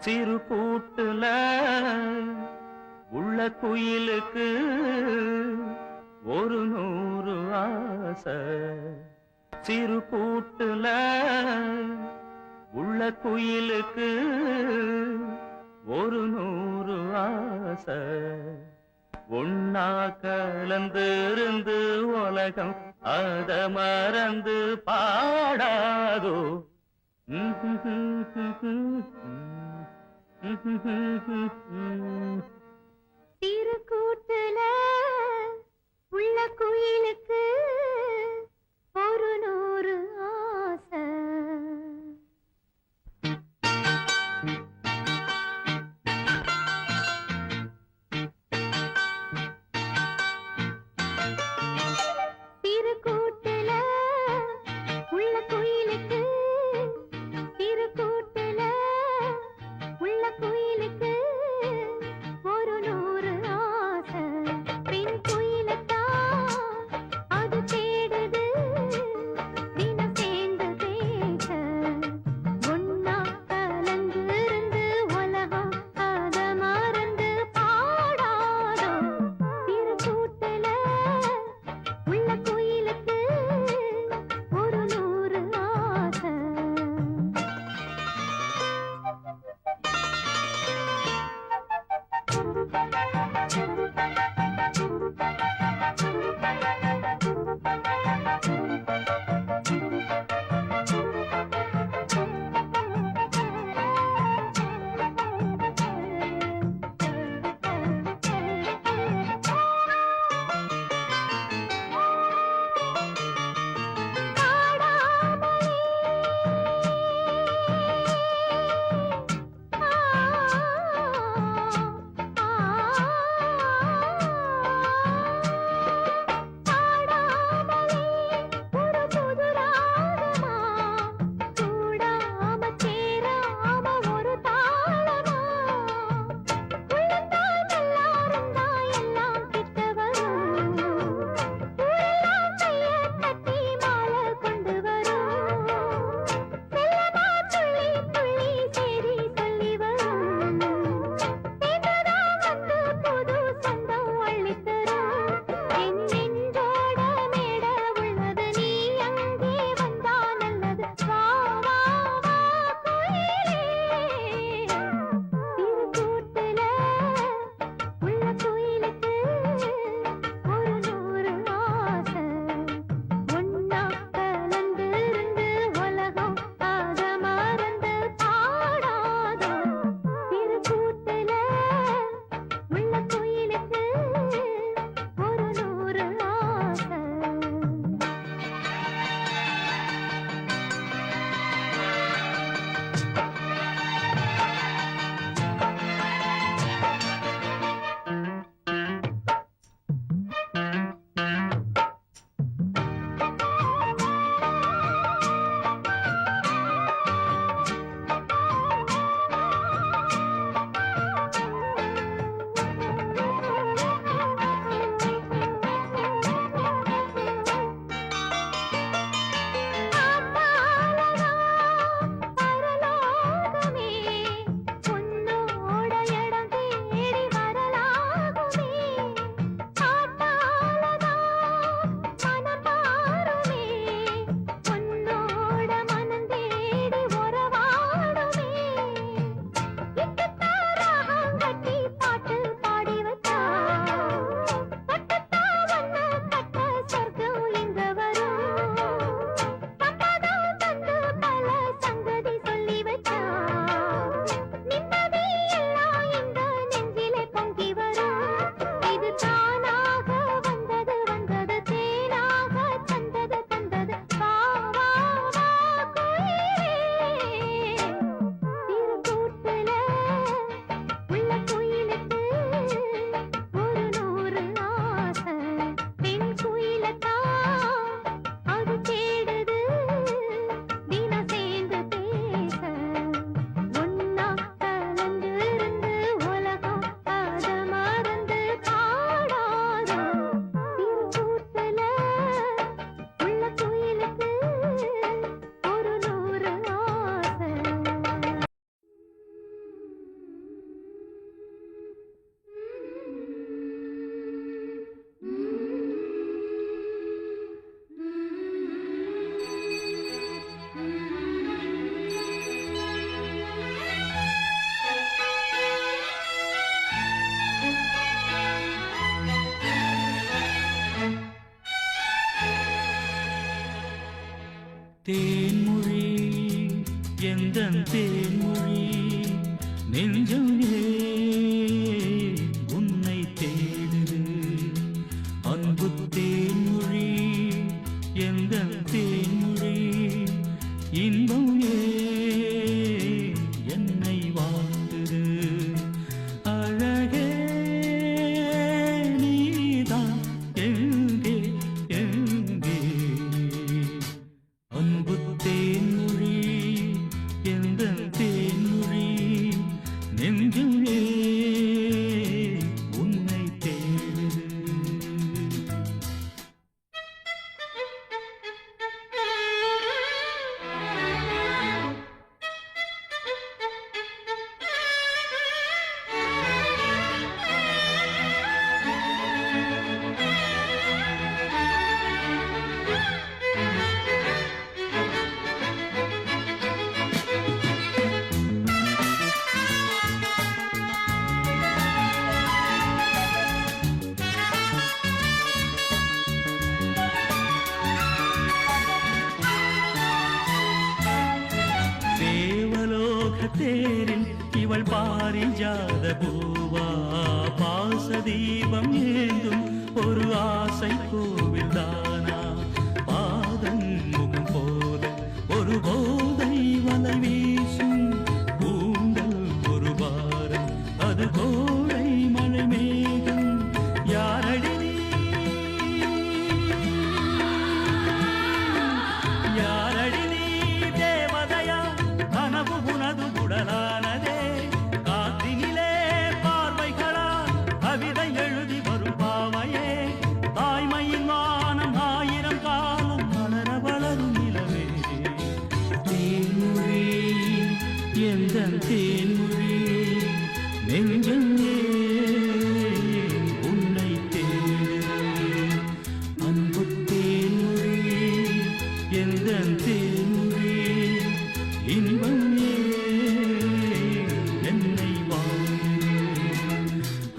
சிறு கூட்டுல உள்ள குயிலுக்கு ஒரு 100 ஆசை. சிறு கூட்டுல உள்ள குயிலுக்கு ஒரு 100 ஆசை. ஒன்னா கலந்திருந்து உலகம் அத மறந்து பாடாதோ. திருக்கூட்டுல உள்ள குயிலுக்கு ஒரு 100 ஆசை. திருக்கூட்டுல உள்ள குயிலுக்கு திருக்கூட்டுல உள்ள குயிலுக்கு ஒரு 100 ஆசை. பெண் குயில் தேன்மொழி எந்தன் தேன்மொழி நெஞ்சம் ஏன் உன்னை தேடுது அன்பு தேன்மொழி எந்தன் தேன்மொழி இன்பம் ஏன் என்னை வாழ்த்துது அழகே நீதான் எங்கே எங்கே அன்பு தேன்மொழி எந்தன் தேன்மொழி நெஞ்சும் ஏன் உன்னை தேடுது தேரில் இவள் பாரிஜாத பூவா பாசதீபம் ஏந்தும் ஒரு ஆசை கோவில் தானா பாதம் முகம் போல ஒரு போதை வலை வீசும் கூந்தல் ஒரு பாரம் அது கோடை மழை மேகம் யாரடி நீ யாரடி நீ தேவதையா கனவு உனது உடலானதே காத்தினிலே பார்வைகளா கவிதை எழுதி வரும் பாவையே தாய்மையின் வானம் ஆயிரம் காலம் வளர வளரும் நிலவே தேன்மொழி எந்தன் தேன்மொழி நெஞ்சம் ஏன் உன்னை தேடுது அன்பு தேன்மொழி எந்தன் தேன்மொழி இன்பம் என்னை வாழ்ந்து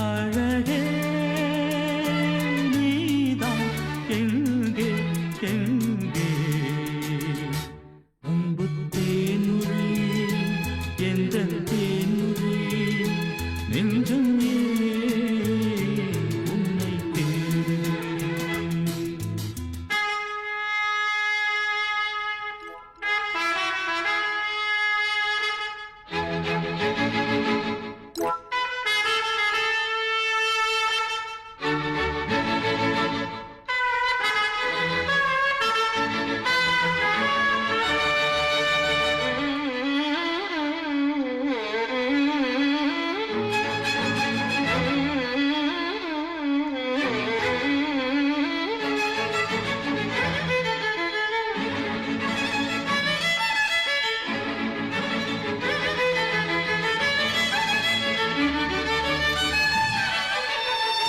அழகே நீதான் எங்கே எங்கே அன்பு தேன்மொழி எந்தன் தேன்மொழி நெஞ்சம் உன்னை தேடுது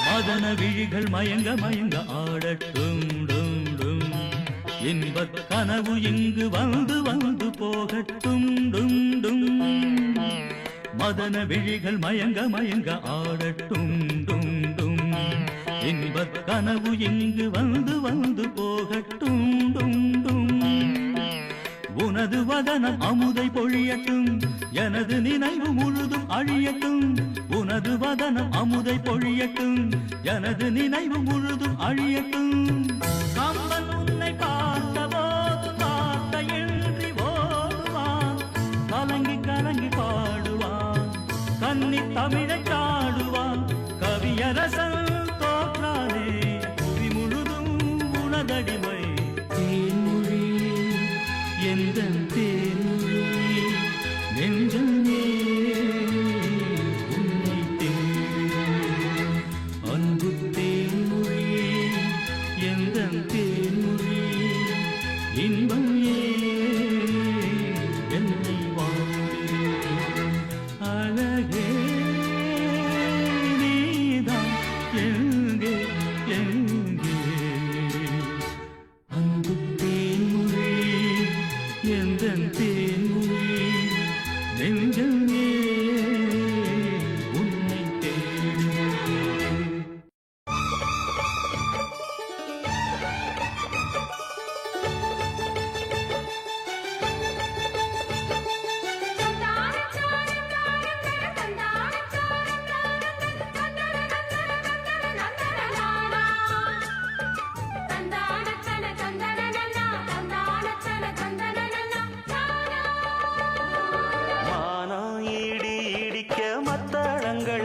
மதன விழிகள் மயங்க மயங்க ஆடட்டும் டும் டும் இன்பக் கனவு இங்கு வந்து வந்து போகட்டும் டும் டும் மதன விழிகள் மயங்க மயங்க ஆடட்டும் டும் டும் இன்பக் கனவு இங்கு வந்து வந்து போகட்டும் டும் டும் உனது வதனம் அமுதை பொழியட்டும் எனது நினைவு முழுதும் அழியட்டும் உனது வதனம் அமுதை பொழியட்டும் எனது நினைவு முழுதும் அழியட்டும் கம்பன் உன்னை பார்த்த போது வார்த்தையின்றி ஓடுவான் கலங்கி கலங்கி பாடுவான் கன்னி தமிழை காடுவான் கவியரசன் தோற்றானே புவி முழுதும் உனதடிமை தேன்மொழி எந்தன் தேன்மொழி நெஞ்சம் உன்னை தேடுது அன்பு தேன்மொழி எந்தன் தேன்மொழி இன்பம் என்னை வாழ்த்து அழகே நீதான் எங்கே எங்கே அன்பு தேன்மொழி எந்தன்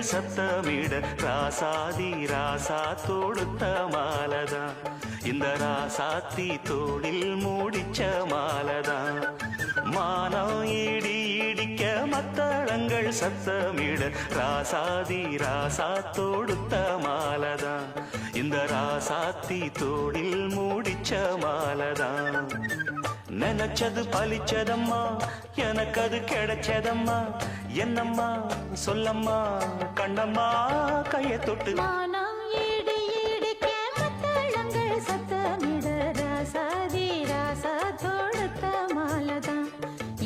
சத்தமிட ராசாதி ராசா தொடுத்த மாலதான் இந்த ராசாத்தி தோளில் மூடிச்ச மாலதான் மானம் இடி இடிக்க மத்தளங்கள் சத்தமிட ராசாதி ராசா தொடுத்த மாலதான் இந்த ராசாத்தி தோளில் மூடிச்ச மாலதான் நினைச்சது பலிச்சதம்மா எனக்கு அது கிடைச்சதம்மா என்னம்மா சொல்லம்மா கண்ணம்மா கையை தொட்டு மானம் இடி இடிக்க மத்தளங்கள் சத்தமிட ராசாதி ராசா தொடுத்த மாலதான்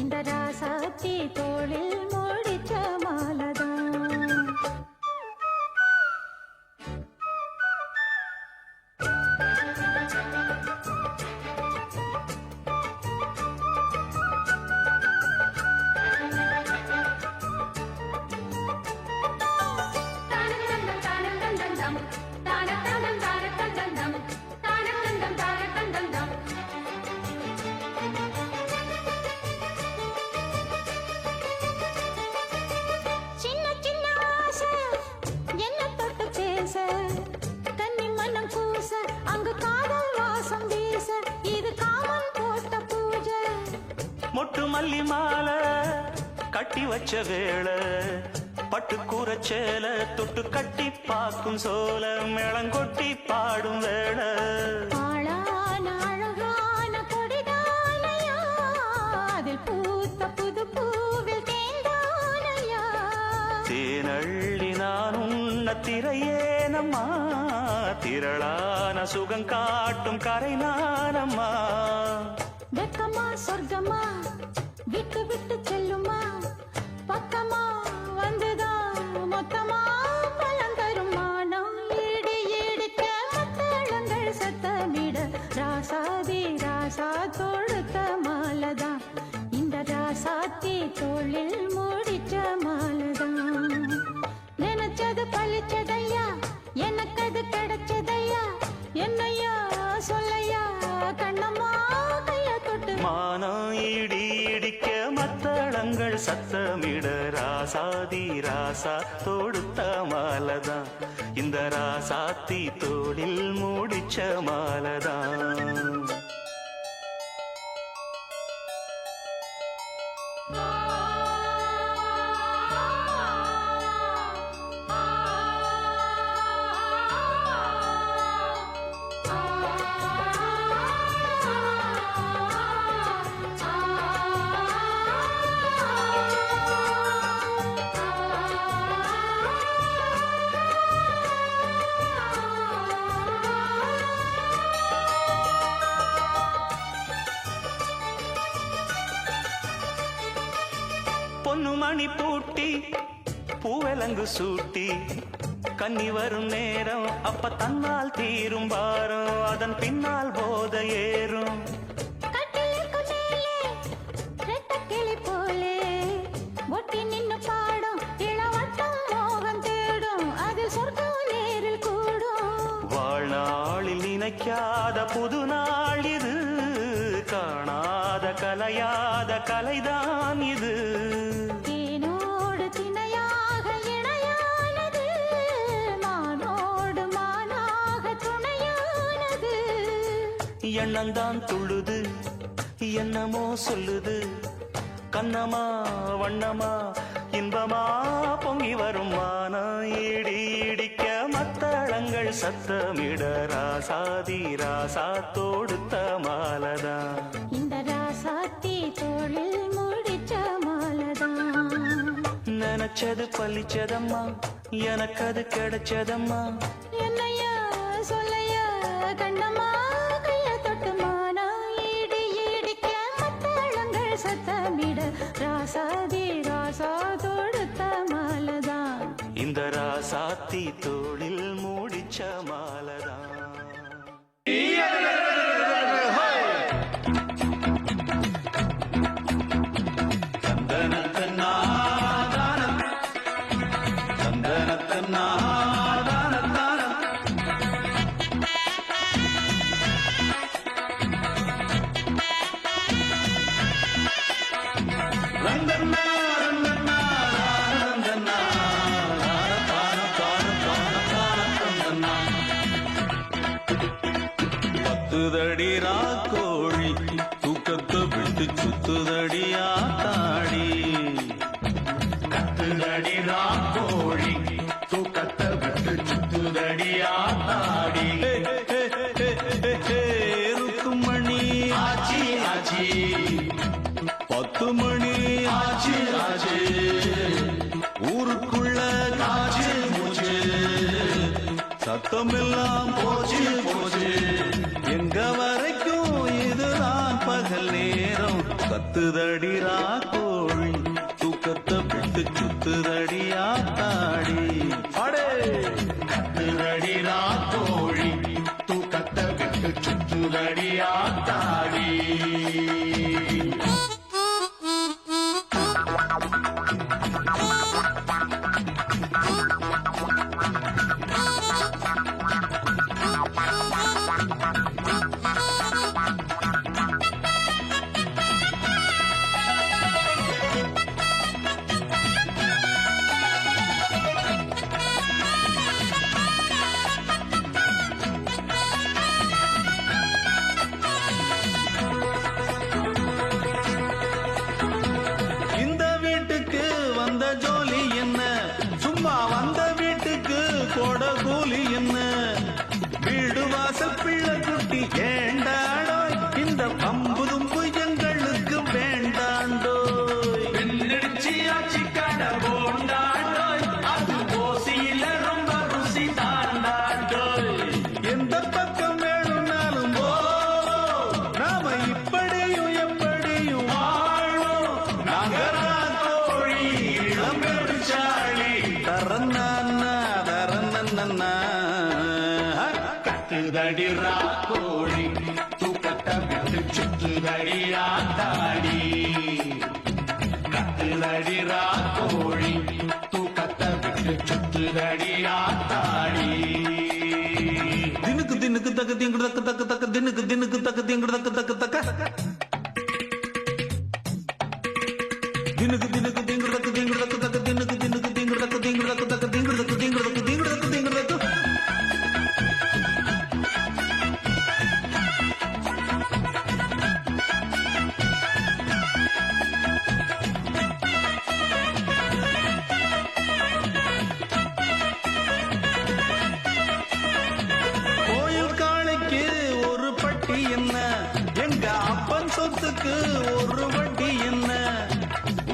இந்த ராசாத்தி தோளில் மூடிச்ச மாலதான் மொட்டு மல்லி மாலை கட்டி வச்ச வேளை பட்டுக்கூற சேல தொட்டு கட்டி பாக்கும் சோல மேளங்கொட்டி பாடும் வேளை ஆளான அழகான கொடிதானையா அதில் பூத்த புது பூவில் தேந்தானையா தேனள்ளி நான் உன்ன திரையேனம்மா திரளான சுகம் காட்டும் கரை நானம்மா வெக்கமா சொர்க்கமா விட்டு விட்டு செல்லுமா பக்கமா வந்துதான் மொத்தமா பலம் தரும் மானம் இடி இடிக்க மத்தளங்கள் சத்தமிட ராசாதி ராசா தொடுத்த மாலதான் இந்த ராசாத்தி தோளில் மூடிச்ச மாலதான் நினைச்சது பழிச்சதையா எனக்கு அது கிடைச்சதையா என்னையா சொல்லையா கண்ணம்மா மானம் இடி இடிக்க மத்தளங்கள் சத்தமிட ராசாதி ராசா தொடுத்த மாலதான் இந்த ராசாத்தி தோளில் மூடிச்ச மாலதான் பொன்னு மணி பூட்டி பூவலங்கு சூட்டி கன்னி வரும் நேரம் அப்ப தன்னால் தீரும் பாரம் அதன் பின்னால் போத ஏறும் ஒட்டி நின்னு பாடும் இளவட்டம் மோகம் தேடும் அது சொர்க்கம் நேரில் கூடும் வாழ்நாளில் நினைக்காத புது நாள் இது காணாத கலையாத கலைதான் இது தேனோடு திணையாக இணையானது மானோடு மானாக துணையானது எண்ணந்தான் துள்ளுது என்னமோ சொல்லுது கண்ணமா வண்ணமா இன்பமா பொங்கி வரும் மானம் இடி இடிக்க மத்தளங்கள் சத்தமிட ராசாதி ராசா தொடுத்த மாலதான் இந்த ராசாத்தி தோளில் மூடிச்ச மாலதான் நினைச்சது பழிச்சதம்மா எனக்கு அது கிடைச்சதம்மா என்னையா சொல்லையா கண்ணம்மா கைய தொட்டு மானா இடி இடிக்க மத்தளங்கள் சத்தமிட ராசாதி ராசா தொடுத்த மாலதான் இந்த ராசாத்தி தோளில் மூடிச்ச மாலதான் கத்துதடி ராக்கோழி தூக்கத்தை விட்டு சுத்துதடி ஆத்தாடி. கத்துதடி ராக்கோழி தூக்கத்தை விட்டு சுத்துதடி ஆத்தாடி. ருக்குமணி ஆச்சி ஆச்சி 10 மணி ஆச்சு ஆச்சு ஊருக்குள்ள காச்சு மூச்சு சத்தமெல்லாம் போச்சு போச்சு எங்க வரைக்கும் இதுதான் பகல் நேரம். கத்துதடி ராக்கோழி தூக்கத்தை விட்டு சுத்துதடி ஆத்தாடி. கத்துதடி ராக்கோழி தூக்கத்தை விட்டு சுத்துதடி ஆத்தாடி. ஜோலி என்ன சும்மா வந்த வீட்டுக்கு கொட கூலி என்ன வீடு வாசல் பிள்ளை குட்டி ஏண்டாடோ இந்த பம்பு தும்பு எங்களுக்கு வேண்டாண்டோ. வெள்ளடிச்சி ஆச்சி கடை போண்டாண்டோ அது ஓசியில ரொம்ப ருசி தாண்டாண்டோ. எந்த பக்கம் வேணும்னாலும் போ நாம இப்படியும் எப்படியும் வாழும். நகராக்கோழி இளம்பெருச்சாளி தரன்னா தரன்னா. கத்துதடி ராக்கோழி தூக்கத்தை விட்டு சுத்துதடி ஆத்தாடி. கத்துதடி ராக்கோழி தூக்கத்தை விட்டு சுத்துதடி ஆத்தாடி. தினுக்கு தினுக்கு தக்கு திங்கு தக்கு தக்கு தக்கு தினுக்கு தினுக்கு தக்கு திங்கு தக்கு தக்கு தக்க தினுக்கு தினுக்கு திங்கு தக்கு திங்கு தக்கு தக்கு தினுக்கு தினுக்கு திங்கு தக்கு திங்கு தக்கு தக்கு திங்கு தக்கு திங்கு தக்கு திங்கு தக்கு திங்கு தக்கு. கோயில் காளைக்கு ஒரு பட்டி என்ன எங்க அப்பன் சொத்துக்கு ஒரு வட்டி என்ன.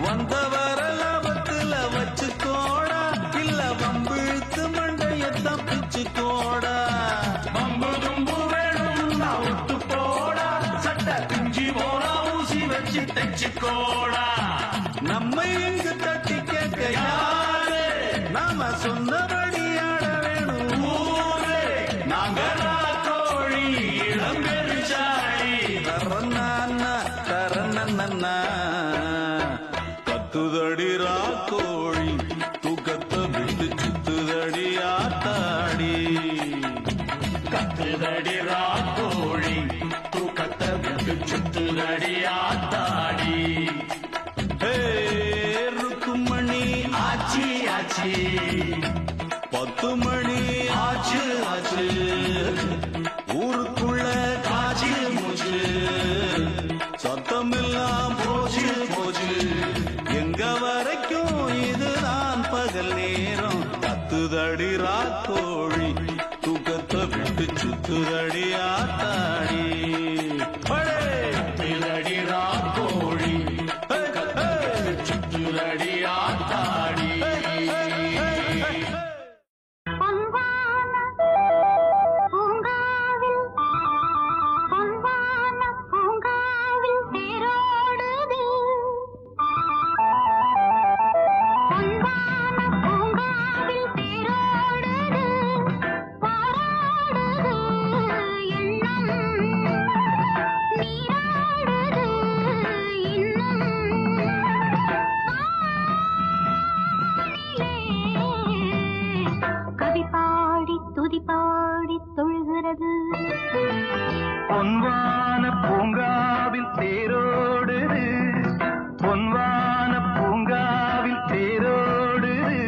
வந்த வர லாபத்துல வச்சுக்கோடா இல்ல வம்பிழுத்து மண்டைய தப்பிச்சுக்கோடா. வம்பு தும்பு வேணும் விட்டு போடா சட்ட குஞ்சி போனா ஊசி வச்சு தைச்சுக்கோடா. நம்ம இங்கு தட்டி கேட்க யாரு நாம சொன்னபடி ஆட வேணும் ஊரே. நாங்க ராக்கோழி இளம்பெருச்சாளி தரன்னா தரன்னா. கத்துதடி ராக்கோழி தூக்கத்தை விட்டு சுத்துதடி ஆத்தாடி. கத்துதடி ராக்கோழி தூக்கத்தை விட்டு சுத்துதடி ஆத்தாடி. ருக்குமணி ஆச்சி ஆச்சி 10 மணி ஆச்சு ஆச்சு ஊருக்குள்ள காச்சு மூச்சு சத்தமெல்லாம் போச்சு போச்சு எங்க வரைக்கும் இதுதான் பகல் நேரம். கத்துதடி ராக்கோழி தூக்கத்தை விட்டு சுத்துதடி ஆத்தாடி. கத்துதடி ராக்கோழி சுத்துதடி ஆத்தாடி. பொன்வான பூங்காவில் தேரோடுது பொன்வான பூங்காவில் தேரோடுது.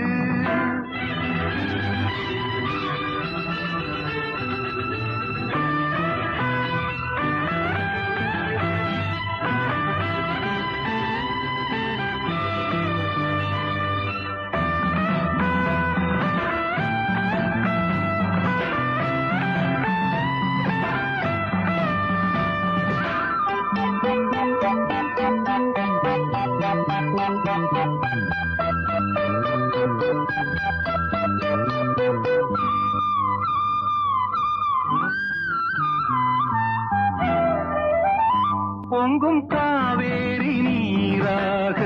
பொங்கும் காவேரி நீராக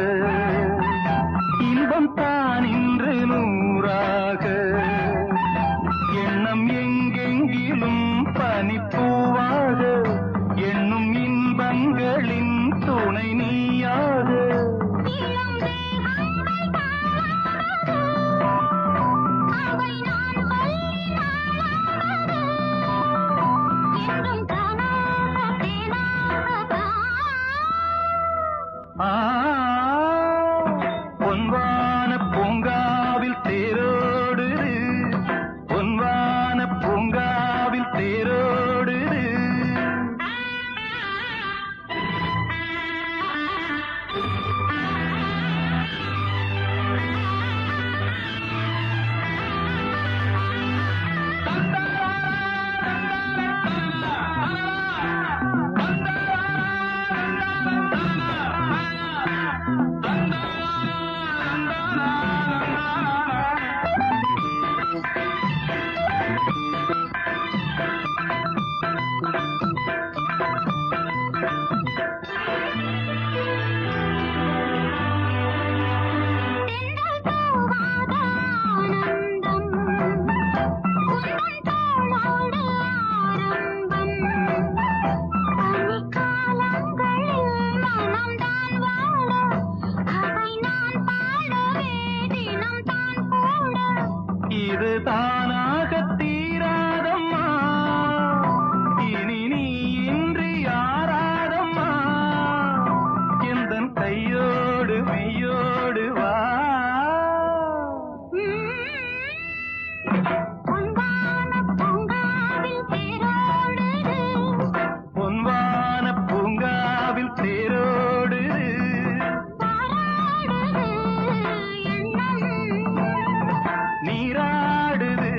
இன்பம் தான் இன்று நூறாக எண்ணம் எங்கெங்கிலும் பனிப்பூவாக எண்ணும் இன்பங்களின் துணை நீயாக பொன்வான பூங்காவில் தேரோடுது பொன்வான பூங்காவில் தேரோடுது இது தானாக தீராதம்மா இனி நீ இன்றி யாராதம்மா எந்தன் கையோடு மெய்யோடு வா பொன்வான பூங்காவில் தேரோடு நீராடுது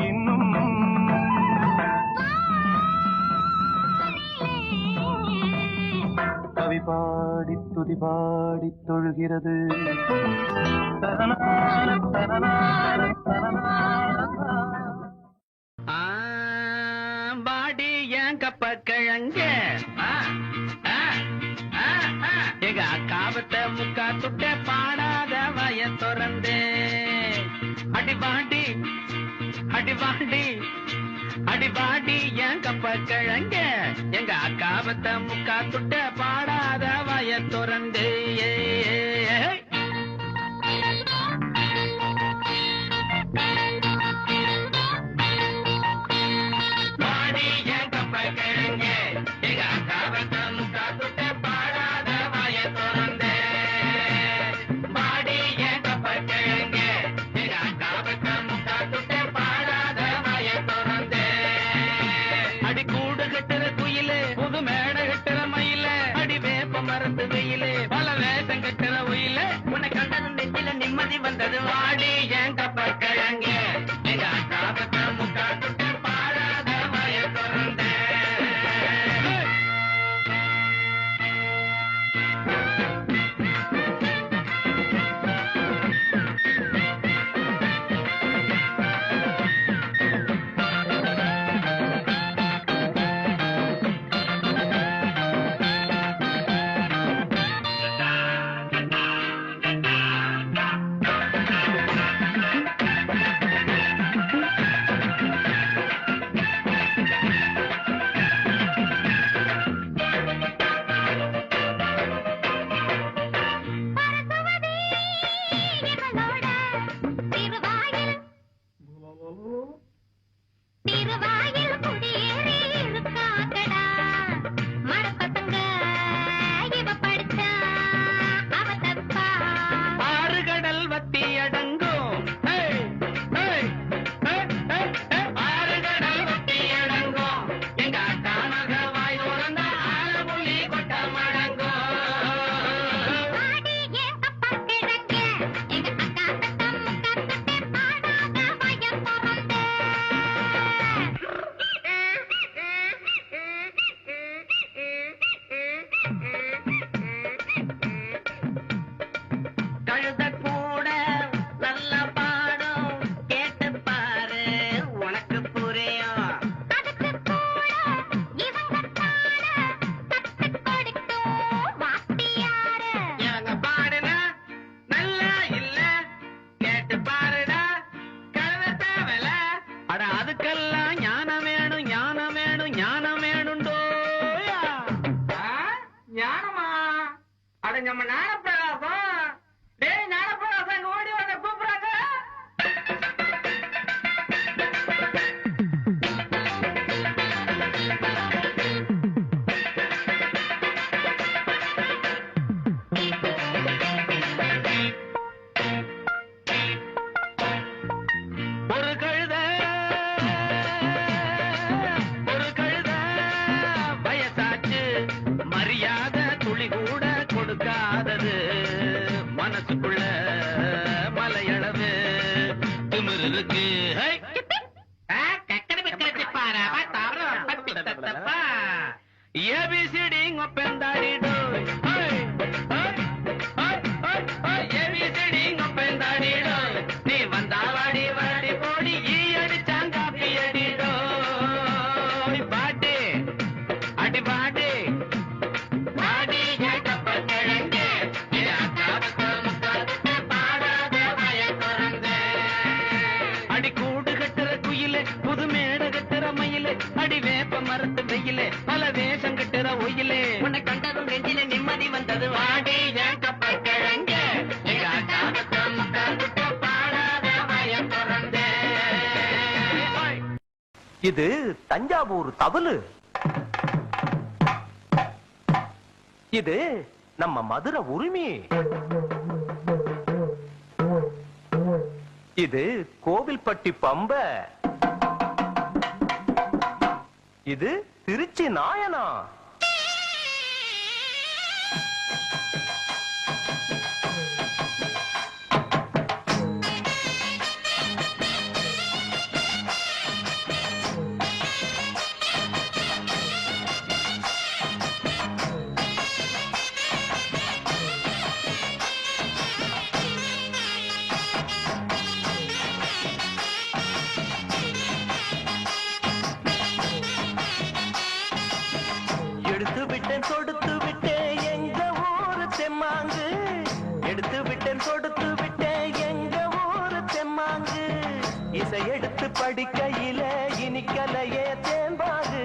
இன்னும் கவி பாடி துதி பாடி தொழுகிறது தரனான தரனான தரனான பாடி என் கப்ப கிழங்க எங்க அக்காவத்தை முக்கா துட்ட பாடாத வய திறந்து அடிபாடி அடிபாடி அடிபாடி என் கப்ப கிழங்க எங்க அக்காவத்தை முக்கா துட்ட பாடாத வய திறந்து அடி கூடு கட்டுற குயிலே புது மேடை கட்டுற மயிலே அடி வேப்ப மரத்து வெயிலே பல அது நம்ம ஞானப்பிரகாசம். டேய் ஞானப்பிரகாசம், இங்க ஓடி வாங்க, கூப்பிடுறாங்க. ஒரு கழுத வயசாச்சு, மரியாதை துளி கூட கொடுக்காதது, மனசுக்குள்ள மலையளவு திமிரு இருக்கு. ஏபிசிடி ஒப்பந்தாடிடு, ஏபிசிடி ஒப்பந்தாடிடு, நீ வந்தா வாடி வாடி போடி ஈ அடிச்சாங்க காப்பி அடிடோ. பாட்டு அடி பாட்டு பாடி கப்பல் கிழங்கு, பாடாத வயக்குறந்து. அடி கூடு கட்டுற குயிலே, புது மேட கட்டுற மயிலே, அடி வேப்ப மரத்து வெயிலே, பல வேஷம் கட்டுற ஒயிலே, உன்னை கண்டதும் நெஞ்சிலே நிம்மதி வந்தது. வாடி ஏன் கப்பல் கிழங்கு, பாடாத வயக்குறந்து. இது தஞ்சாவூர் தவளு. இது நம்ம மதுரை உரிமை. இது கோவில்பட்டி பம்ப. இது திருச்சி நாயனா. எடுத்து விட்டேன் கொடுத்து விட்டேன் எங்க ஊரு தெம்மாங்கு. எடுத்து விட்டேன் கொடுத்து விட்டேன் எங்க ஊரு தெம்மாங்கு. இசை எடுத்து படிக்கையில இனிக்கலையே தேன்பாகு.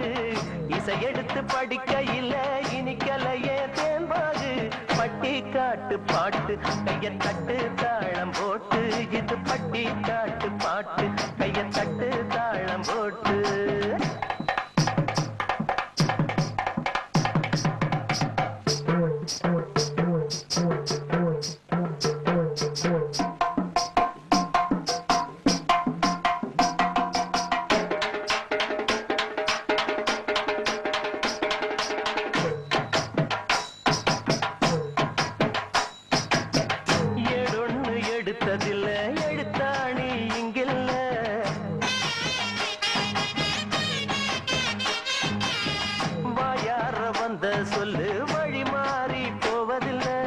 இசை எடுத்து படிக்கையில இனிக்கலையே தேன்பாகு. பட்டி காட்டு பாட்டு கைய தட்டு தாளம் போட்டு. இது பட்டி காட்டு பாட்டு கைய தட்டு தாளம் போட்டு. ஏடொன்னு எடுத்ததில்ல எழுத்தாணி இங்கில்ல. வாயார வந்த சொல்லு வழி மாறி போவதில்லை.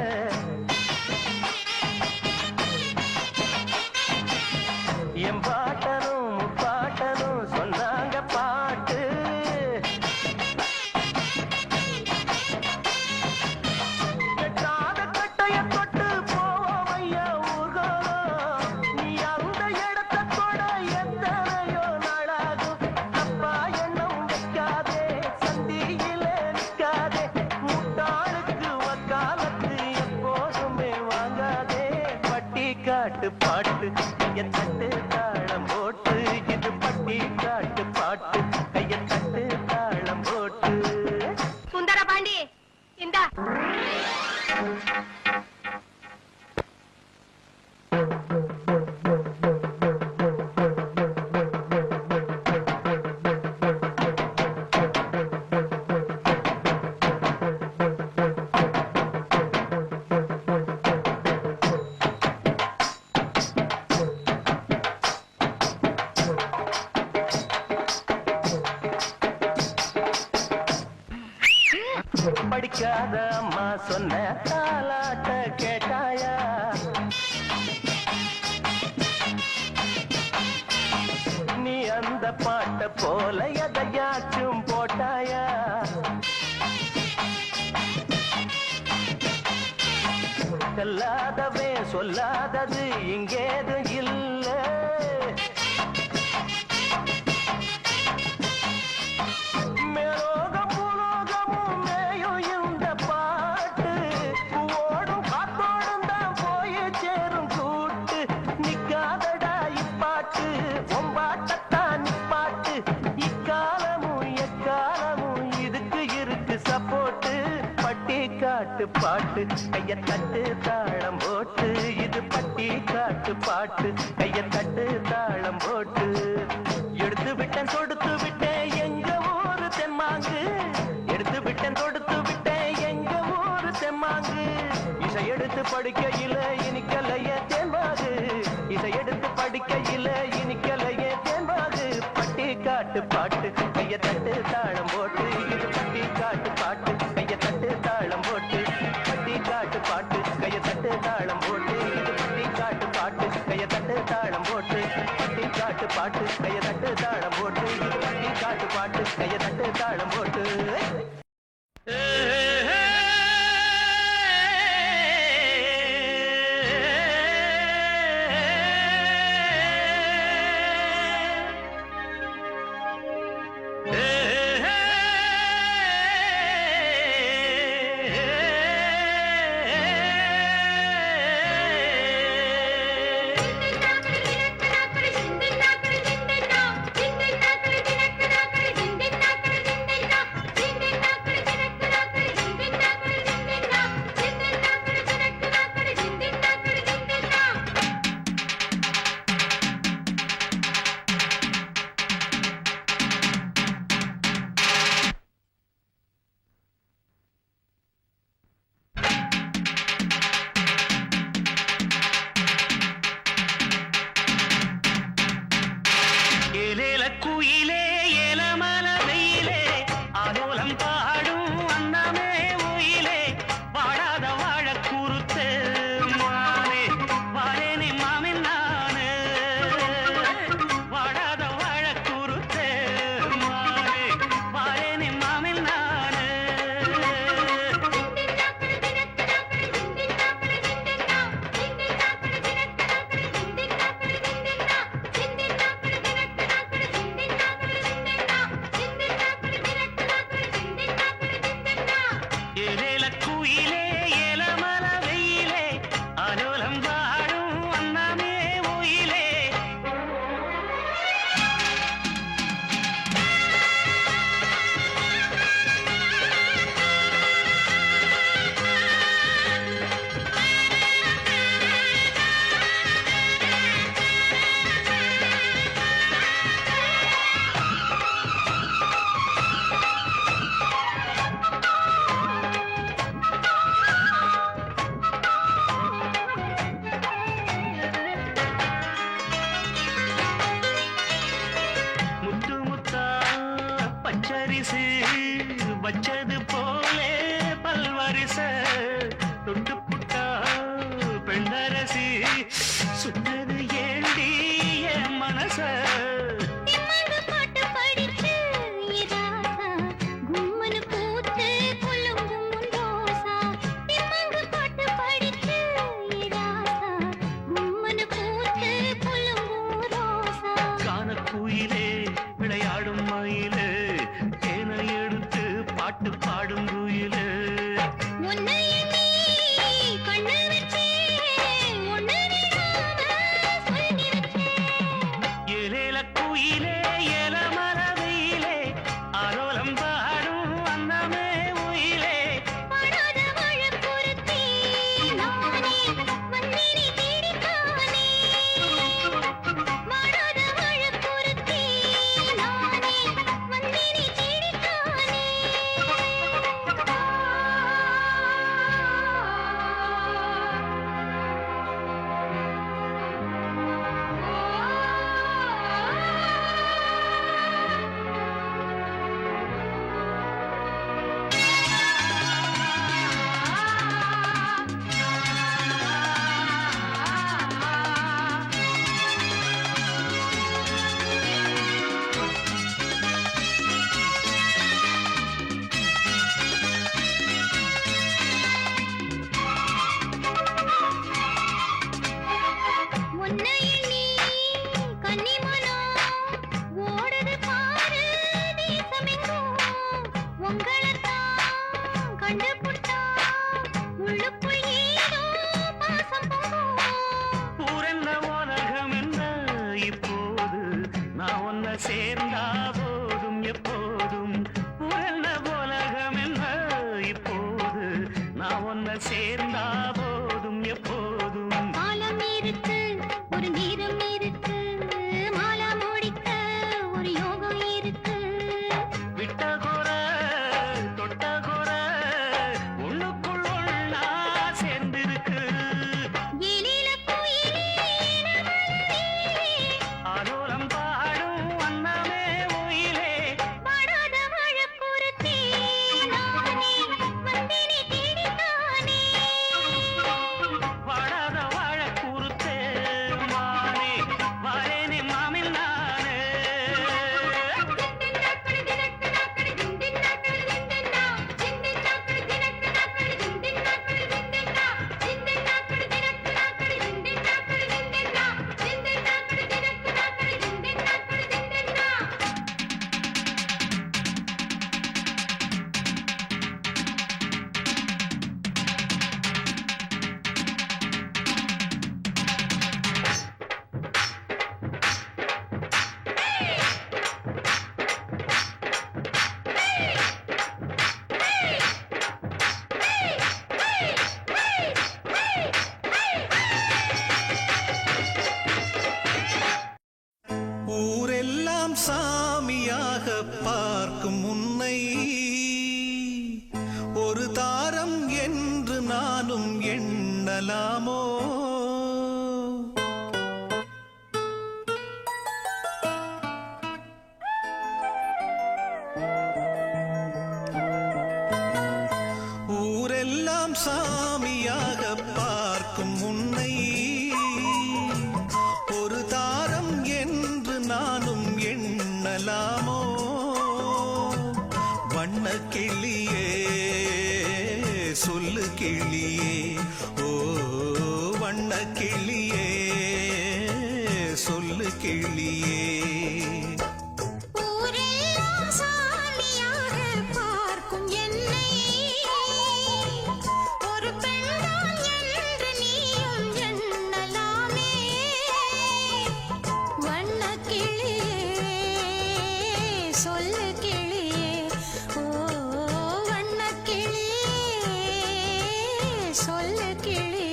என் பாட்டனும் பாட்டனும் சொன்னாங்க பாட்டு. கட்டாத கட்டைய தொட்டு போவையா ஊர்கோலம். நீ அந்த இடத்தை தொட எத்தனையோ நாளாகும். அப்பா எண்ணம் வைக்காதே, சந்தியில நிற்காதே. முட்டாளுக்கு வக்காலத்து எப்போதுமே வாங்காதே. பட்டி காட்டு பாட்டு கைய தட்டு தாளம் போட்டு. இது பட்டி காட்டு பாட்டு கைய தட்டு தாளம் போட்டு. சுந்தர பாண்டி இந்தா. படிக்காத அம்மா சொன்ன தாலாட்ட கேட்டாயா? நீ அந்த பாட்ட போல எதையாச்சும் போட்டாயா? சொல்லாதவே சொல்லாதது இங்கேது இல்ல. மேலோகம் பூலோகமும் மேயும் இந்த பாட்டு. ஓட காட்டு பாட்டு கைய தட்டு தாளம் போட்டு இது பட்டி காட்டு பாட்டு கைய தட்டு தாளம் போட்டு எடுத்து விட்டேன் தொடுத்து விட்டேன் எங்க ஊரு தெம்மாங்கு எடுத்து விட்டேன் தொடுத்து விட்டேன் எங்க ஊரு தெம்மாங்கு இசை எடுத்து படிக்கையில இனிக்கலைய தேம்பாகு இசை எடுத்து படிக்கையில இனிக்கலைய தேம்பாகு பட்டி காட்டு பாட்டு கைய தட்டு தாளம் போட்டு இது பட்டி காட்டு பாட்டு கைய தட்டு தாளம் போட்டு பட்டி காட்டு பாட்டு கைய தட்டு தாளம் போட்டு இது பட்டி காட்டு பாட்டு கைய தட்டு தாளம் போட்டு பட்டி காட்டு பாட்டு கைய தட்டு தாளம் போட்டு இது பட்டி காட்டு பாட்டு கைய தட்டு தாளம் போட்டு குயிலே ஏலமல வெயிலே ஆலோலம் பாடும் அன்னமே உயிலே வாழாத வாழ குறுத்து மானே வாழேனி மாமின் நானு வாழாத வாழ குறுத்து மானே வாழேனி மாமின் நானு குயிலே ஏலமல வெயிலே ஆலோலம் பாடும் அன்னமே உயிலே முத்து முத்தா பச்சரிசு வச்சது போலே பல்வரிச தொட்டு புட்டா பெண்ணரசி சுட்டது ஏண்டி என் மனச கானக்குயிலே விளையாடும் மயிலே தேனை எடுத்து பாட்டு பாடும் குயிலே ஏலேல குயிலே ஏலமல வெயிலே ஆலோலம் பாடும் அன்னமே உயிலே சேர்ந்தா போதும் எப்போதும் காலம் இருக்கு ஒரு நேரம் இருக்கு மாலா முடிக்க ஒரு யோகம் இருக்கு விட்ட குறை தொட்ட குறை உள்ளுக்குள் ஒண்ணா சேர்ந்திருக்கு எழில குயிலே ஆலோலம் பாடும் வண்ணமே உயிலே வாடாத வாழக்குறுத்தே நானே வந்தினி தேடித்தானே வாடாத வாழ கூறுத்தே மானே வாரேனே மாமில் நானே ஊரெல்லாம் சாமியாக பார்க்கும் உன்னை ஒரு தாரம் என்று நானும் எண்ணலாமோ ஊரெல்லாம் சாமியாக பார்க்கும் உன்னை ஒரு தாரம் என்று நானும் எண்ணலாமோ வண்ண கிளியே சொல்லு கிளியே ஓ வண்ண கிளியே சொல்லு கிளியே ஊரெல்லாம் சாமியாக பார்க்கும் என்னை ஒரு பெண்தான் என்று நீயும் எண்ணலாமே வண்ணக் கிளியே சொல்லு கிளியே ஓ வண்ணக் கிளியே சொல்லு கிளியே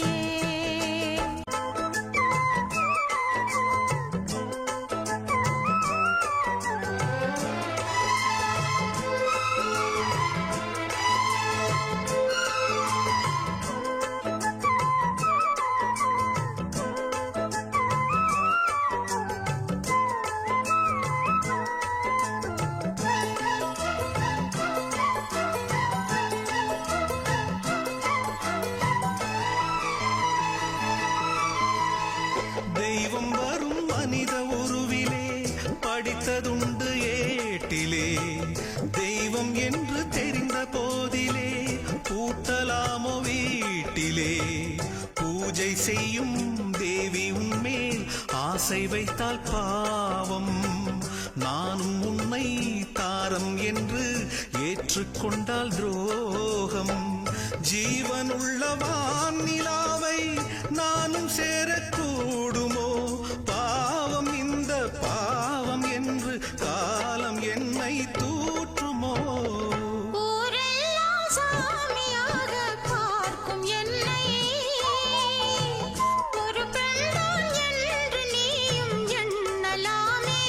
தெய்வம் வரும் மனித உருவிலே படித்ததுண்டு ஏட்டிலே தெய்வம் என்று தெரிந்த போதிலே பூட்டலாமோ வீட்டிலே பூஜை செய்யும் தேவி உன்மேல் ஆசை வைத்தால் பாவம் நானும் உன்னை தாரம் என்று ஏற்றுக்கொண்டால் துரோகம் ஜீவனுள்ள வானிலாவை நானும் சேரக்கூடுமோ பாவம் இந்த பாவம் என்று காலம் என்னை தூற்றுமோ ஊரெல்லாம் சாமியாக பார்க்கும் என்னை ஒரு பெண்தான் என்று நீயும் எண்ணலாமே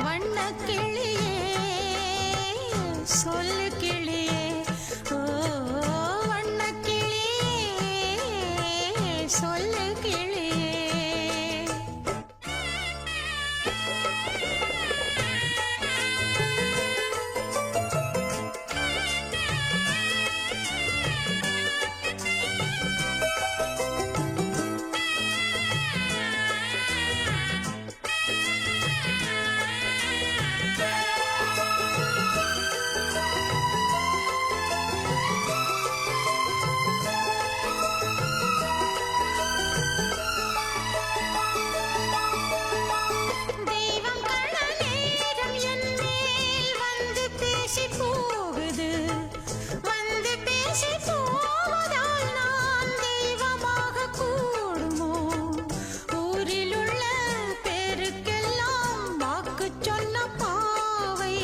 வண்ணக் கிளியே சொல்லு கிளியே ஓ வண்ணக் கிளியே சொல்லு கிளியே தெய்வம் கண்ட நேரம் என் மேல் வந்து பேசி போகுது வந்து பேசி போவதால் நான் தெய்வமாக கூடுமோ ஊரில் உள்ள பேருக்கெல்லாம் வாக்கு சொன்ன பாவை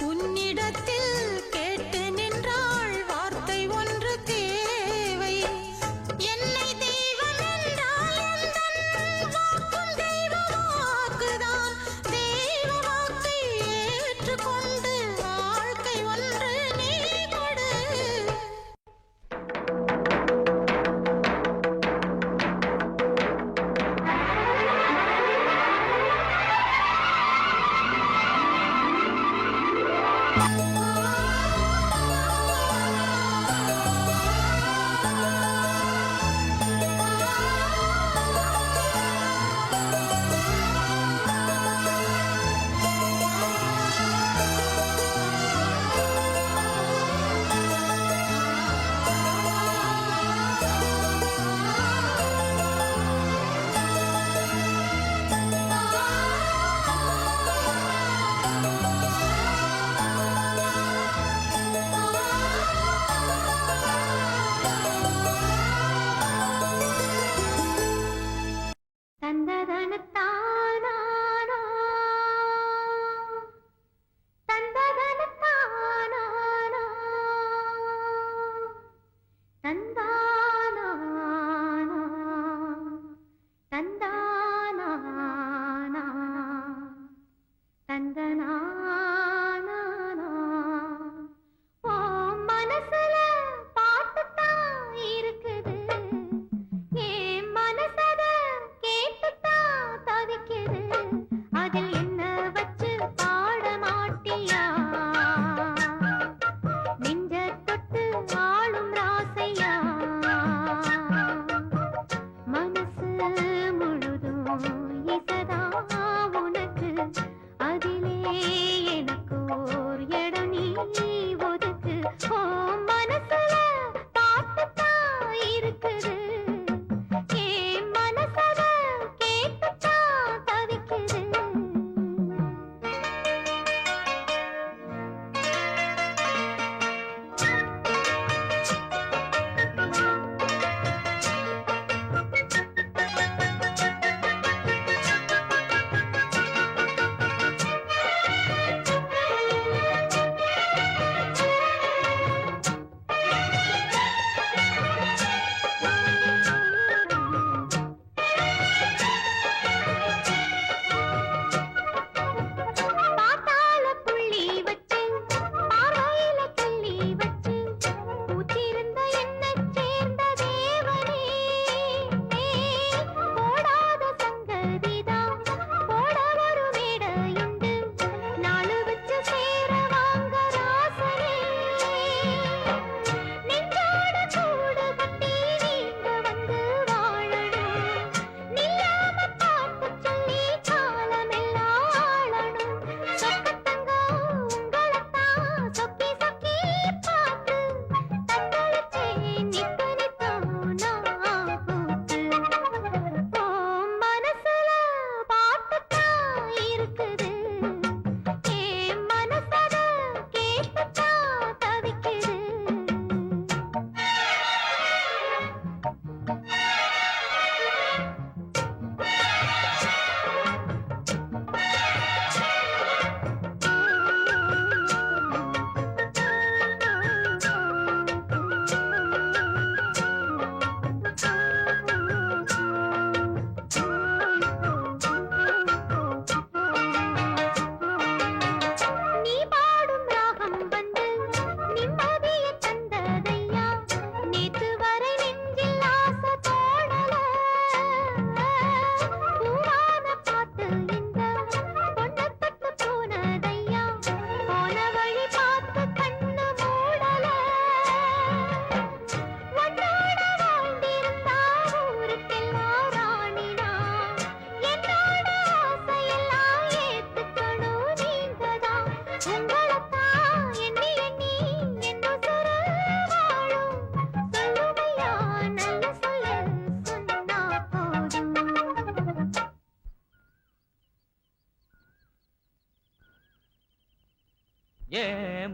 உன்னிடத்தில் கேட்டு நின்றாள் வார்த்தை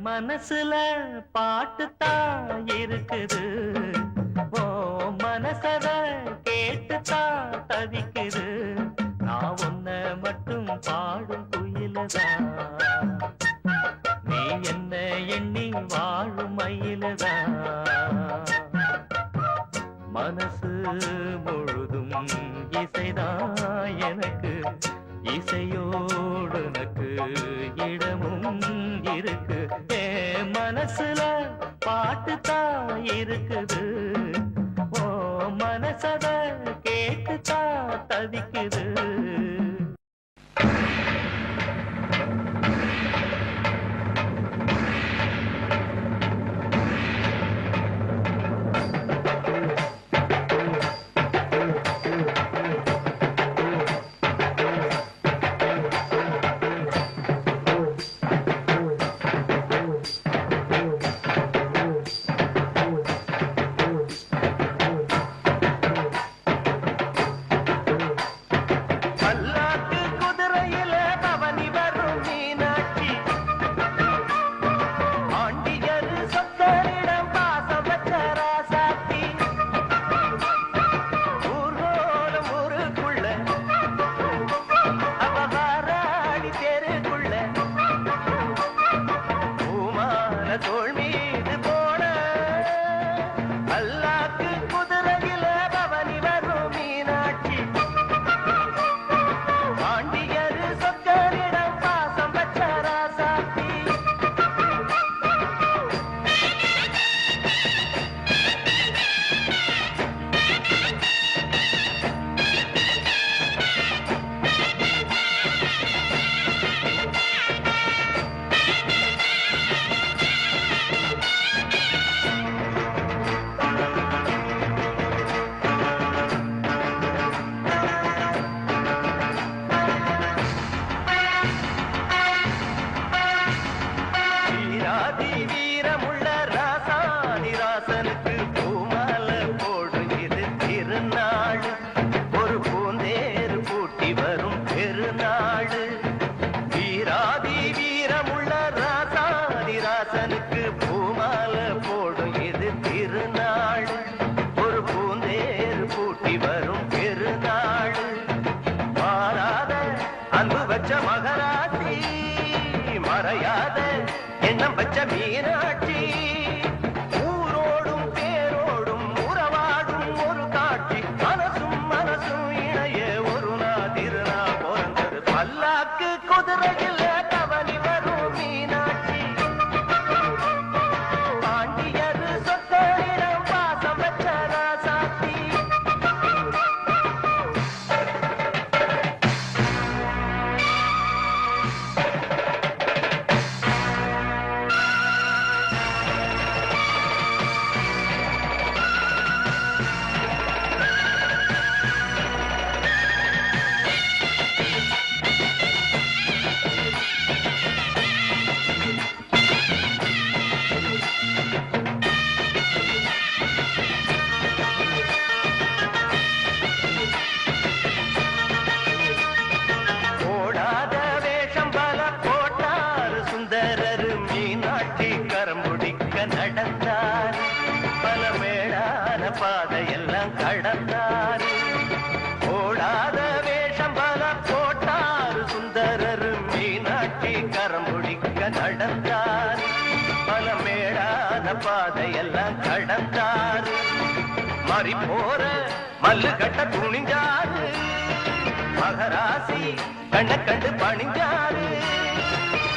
மனசுல பாட்டுத்தான் இருக்குது, ஓ மனசத கேட்டுத்தான் தவிக்குது. நான் உன்ன மட்டும் பாடும் குயிலதான், நீ என்ன எண்ணி வாழும் மயிலதான். மனசு முழுதும் இசைதான் எனக்கு, இசையோடு எனக்கு இடமும் இருக்கு. மனசுல பாட்டுத்தான் இருக்குது, ஓ மனசத கேட்டுத்தான் தவிக்குது. வச்ச மீனாட்சி ஊரோடும் பேரோடும் உறவாடும் ஒரு காட்சி மனசும் மனசும் இணைய ஒரு நாள் திருநாள் பிறந்தது பல்லாக்கு குதிரையில் கவனி வரும் மீனாட்சி பாண்டியரு சொத்தரிடம் பாசம் வச்ச ராசாத்தி ஓடாத வேஷம் பல போட்டார் சுந்தரரு மீனாட்சி கரம்புடிக்க நடந்தார் பல மேடான பாதையெல்லாம் கடந்தார் ஓடாத வேஷம் பல போட்டார் சுந்தரரு மீனாட்சி கரம்புடிக்க நடந்தார் பல மேடான பாதையெல்லாம் கடந்தார் மாறி போற மல்லு கட்ட துணிஞ்சாரு மகராசி கண்ண கண்டு பணிஞ்சாரு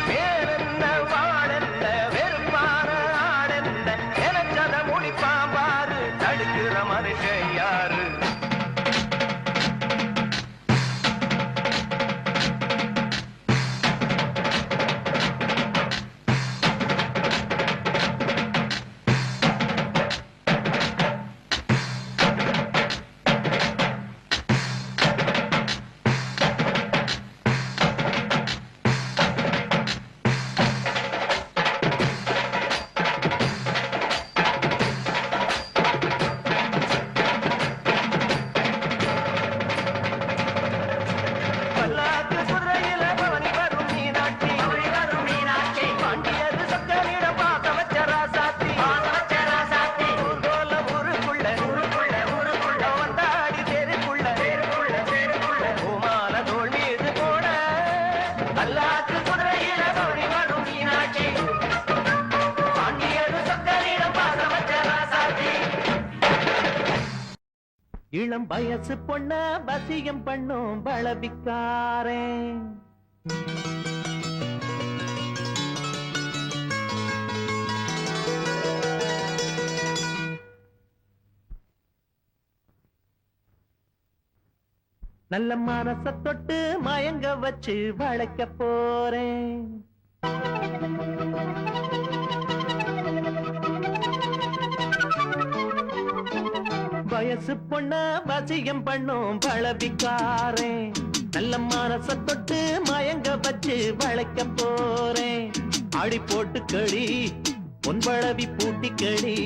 வேறென்ன வாழென்ன வெறுப்பான ஆடென்ன நினைச்சத முடிப்பாம்பாரு தடுக்கிற மனுஷன் யாரு பல்லாக்கு குதிரையில பவனி வரும் மீனாட்சி பாண்டியரு சொக்கனிடம் பாச வச்ச ராசாத்தி ஊர்கோல ஊருக்குள்ள வந்தாடி தெருக்குள்ள பூமால தோள் மீது போட பல்லாக்கு குதிரையில பவனி வரும் மீனாட்சி பாண்டியரு சொக்கனிடம் பாச வச்ச ராசாத்தி இளம் வயசு பொண்ண வசியம் பண்ணும் பளவிக்காரே நல்ல மனச தொட்டு மயங்க வச்சு வளைக்க போறேன் வயசு பொண்ண வசியம் பண்ணும் பளவிக்காரே நல்ல மனச தொட்டு மயங்க வச்சு வளைக்க போறேன் ஆடி போட்டு களி பொன்பளவி பூட்டி களி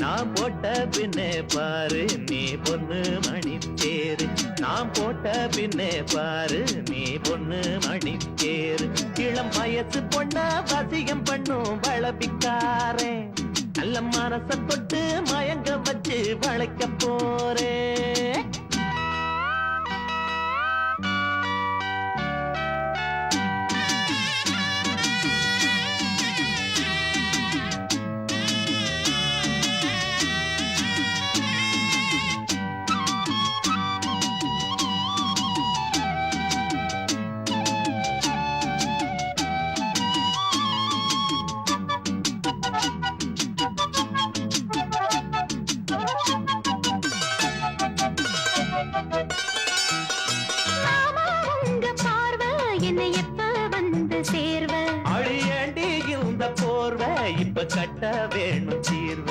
நான் போட்ட பின்னே பாரு நீ பொண்ணு மணி தேரு நான் போட்ட பின்னே பாரு நீ பொண்ணு மணி தேரு இளம் வயசு பொண்ண வசியம் பண்ணும் பளவிக்காரே நல்ல மனச தொட்டு மயங்க வச்சு வளைக்க போறேன் இப்ப கட்ட வேணும் தீர்வ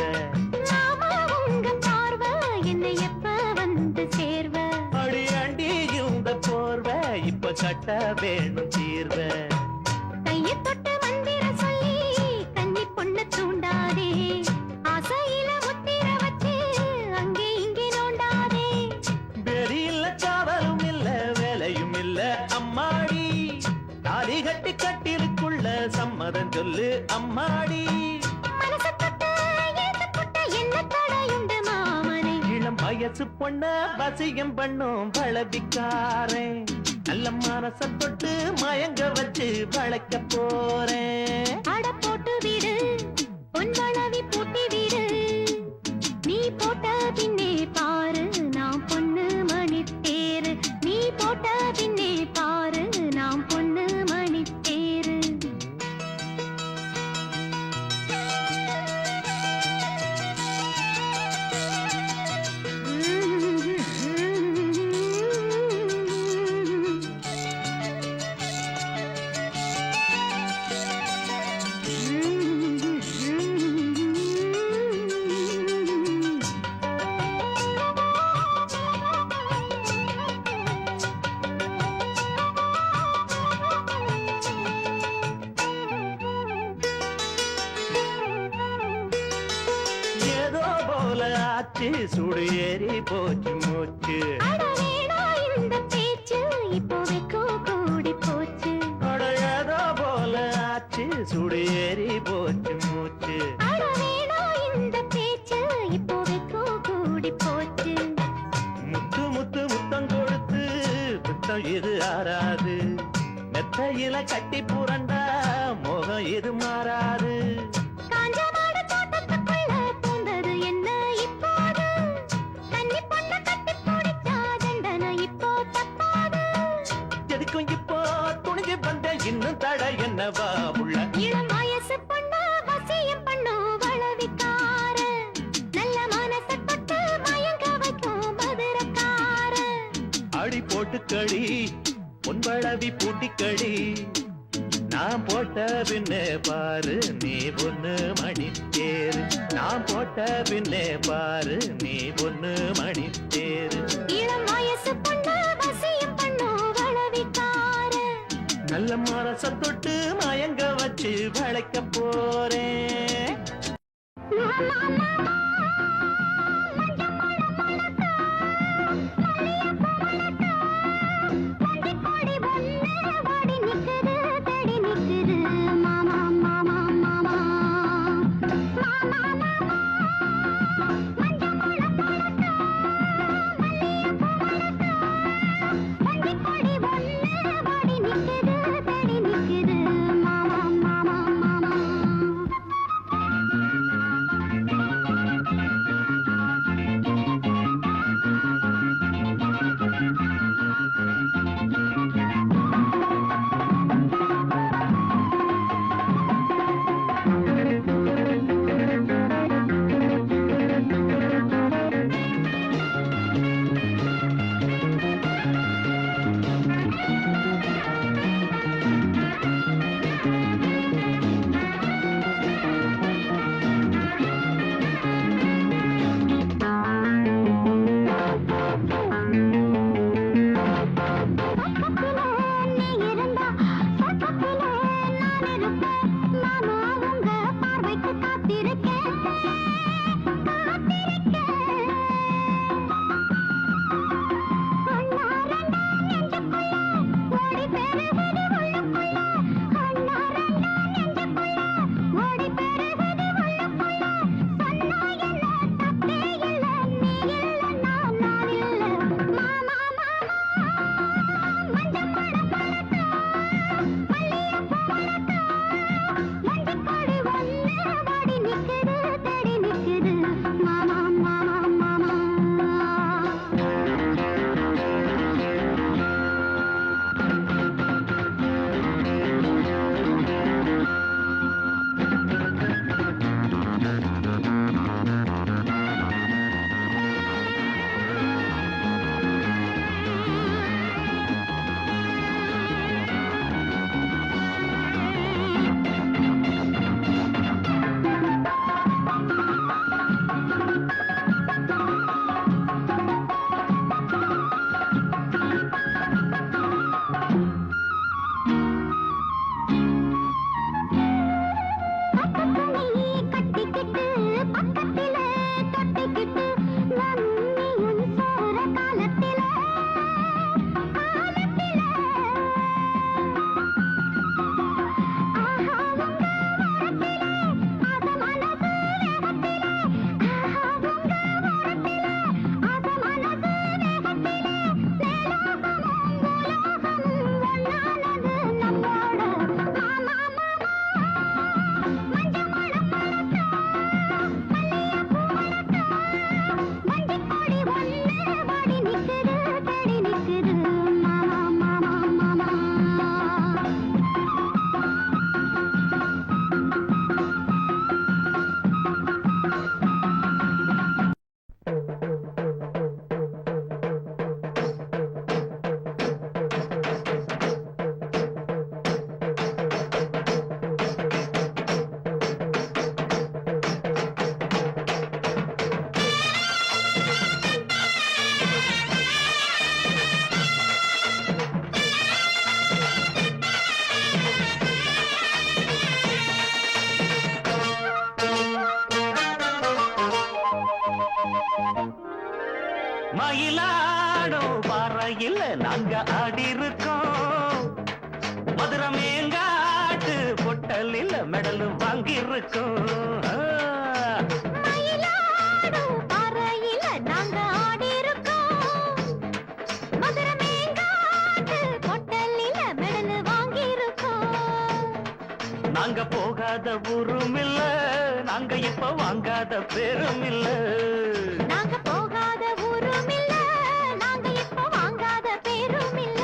அடியாண்டி இந்த போர்வ இப்ப கட்ட வேணும் தீர்வ கையை தொட்டு மந்திர சொல்லி கன்னி பொண்ணு தூண்டாதே ஆசையில முத்திர வச்சு அங்கே இங்கே நோண்டாதே வெறியில்ல காவலும் இல்ல வேலையும் இல்ல அம்மாடி தாலி கட்டி கட்டிலுக்குள்ள சம்மதம் சொல்லு அம்மாடி மனச தொட்டு ஏத்து புட்ட என்ன தடையுண்டு மாமனே இளம் வயசு பொண்ண வசியம் பண்ணும் பளவிக்காரே நல்ல மனச தொட்டு மயங்க வச்சு வளைக்க போறேன் அட போட்டு ஆச்சு சுடு ஏறி போச்சு மூச்சு அட வேணா இந்த பேச்சு இப்போதைக்கு கூடி போச்சு அட ஏதோ போல ஆச்சு சுடு ஏறி போச்சு மூச்சு அட வேணா இந்த பேச்சு இப்போதைக்கு கூடி போச்சு முத்து முத்து முத்தம் கொடுத்து முத்தம் இது ஆறாது மெத்தையில கட்டி புரண்டா மோகம் இது மாறாது காஞ்ச மாடு தோட்டத்துக்குள்ள பூந்தது என்ன இப்போது தண்ணி பொண்ண கட்டி பிடிச்சா தண்டனை இப்போ தப்பாது எதுக்கும் இப்போ துணிஞ்சு வந்த இன்னும் தட என்னவா உள்ள இளம் வயசு பொண்ணு வசியம் பண்ணு வளவிக்கார நல்ல மனசை தொட்டு மயங்க வைக்கும் மதுரக்கார அடி போட்டுக்கடி பொன்பளவி பூட்டிக்கடி நான் போட்ட பின்னே பாரு நீ பொண்ணு மணி தேரு நான் போட்ட பின்னே பாரு நீ பொண்ணு மணி தேரு இளம் வயசு பொண்ணு வசியம் பண்ணு வளவிக்கார நல்ல மனச தொட்டு மயங்க வச்சு வளைக்க போறேன் மஞ்ச மயிலாடும் பாறையில் நாங்க ஆடி இருக்கோம். மதுரை மேங்காட்டு பொட்டலில் மெடல் வாங்கி இருக்கோம். மயிலாடும் பாறையில நாங்க ஆடி இருக்கோம். மதுரை மேங்காட்டு பொட்டலில மெடல் வாங்கி இருக்கோம். நாங்க போகாத ஊரும் இல்ல, நாங்க இப்ப வாங்காத பேரும் இல்ல. நாங்க போகாத ஊரும் இல்ல, நாங்க இப்ப வாங்காத பேரும் இல்ல.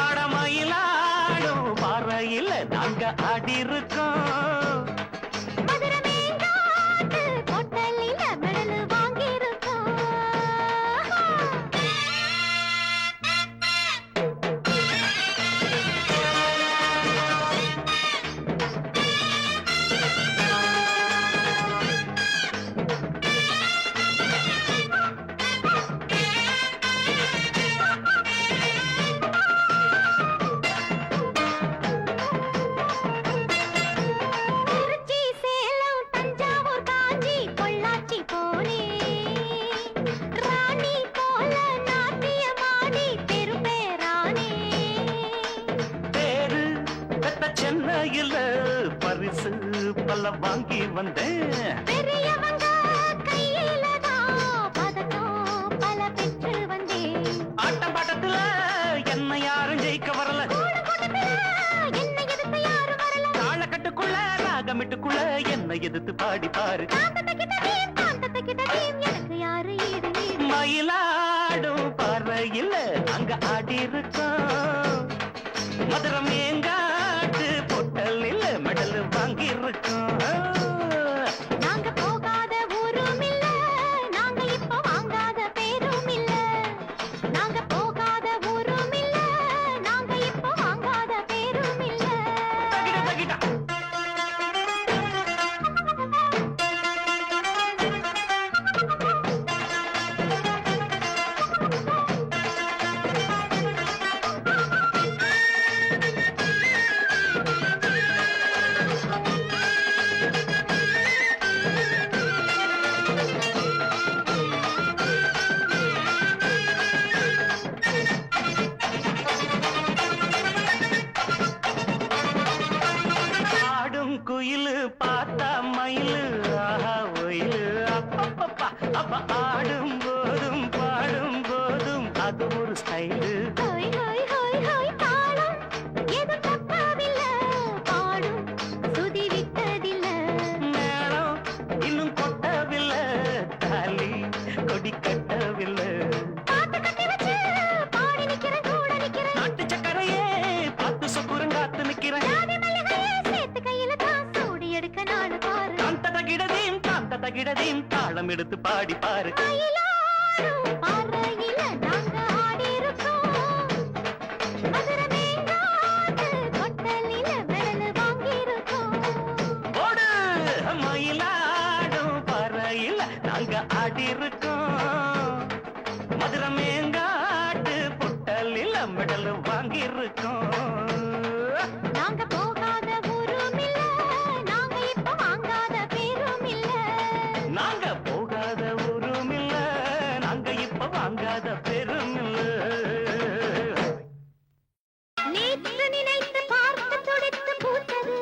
ஆட மயிலாடும் பாறையில் நாங்க ஆடி இருக்கோம். மதுரை மேங்காட்டு பொட்டலில மெடல் வாங்கி இருக்கோம். திருச்சி, சேலம், தஞ்சாவூர், காஞ்சி, பொள்ளாச்சி போனேன். ராணி போல நாட்டியமாடி பெரும்பேரானே. பேரு பெத்த சென்னையில பரிசு பல வாங்கி வந்தேன். பெரியவங்க கையிலதான் பதக்கம் பல பெற்று வந்தேன். ஆட்டம் பாட்டத்துல என்ன யாரும் ஜெயிக்க வரல. கூட்டத்துல என்னை எதிர்த்து யாரும் வரல. தாளக்கட்டுக்குள்ள ராகமிட்டுக்குள்ள என்ன எதிர்த்து பாடி பாரு. தாந்தத்தக்கிட்டதீம், தாந்தத்தக்கிட்டதீம், எனக்கு யாரு ஈடு ஈடு. மயிலாடும் பாறையில் அங்க ஆடி இருக்கோம். மதுரை மேங்காட்டு பொட்டலில் மெடல் வாங்கி இருக்கோம். நாங்க போகாத ஊரும் இல்ல, நாங்க இப்ப வாங்காத பேரும் இல்ல. நாங்க போகாத ஊரும் இல்ல, நாங்க இப்ப வாங்காத பேரும் இல்ல. தகிட தகிட ஆடும் குயிலு பார்த்தா மயிலு ஆஹா ஒயிலு அப்பப்பப்பா. அப்ப ஆடும் போதும் பாடும் போதும் அது ஒரு ஸ்டைலு. ஹோய் ஹோய் ஹோய் ஹோய் தாளம் எதுவும் தப்பாவில்ல, பாடும் சுதி விட்டதில்ல. மேளம் இன்னும் கொட்டவில்லை, தாலி கொடி கட்டவில்லை. பாட்டு கட்டி வச்சு பாடி நிக்கிறேன், கூட நிக்கிறேன். நாட்டு சக்கரையே பார்த்து சொக்குறங்காத்து நிக்கிறேன். ஜாதி மல்லிகையே சேர்த்து கையில தான் சூடி எடுக்க நாடு பாரு. காந்த தகிடதீம் தாளம் எடுத்து பாடி பாரு. மயிலாடும் பாறையில நாங்க ஆடி இருக்கோம். மதுரை மேங்காட்டு பொட்டலில மெடல் வாங்கி இருக்கோம். ஓடு மயிலாடும் பாறையில் நாங்க ஆடி இருக்கோம். மதுரை மேங்காட்டு பொட்டலில் மெடல் வாங்கி இருக்கோம். நாங்க போகாத ஊரும் இல்ல, நாங்க இப்ப வாங்காத பேரும் இல்ல. நாங்க போகாத ஊரும் இல்ல, நாங்க இப்ப வாங்காத பெரும் இல்ல. நேற்று நினைத்து பார்த்து துடித்து பூத்தது,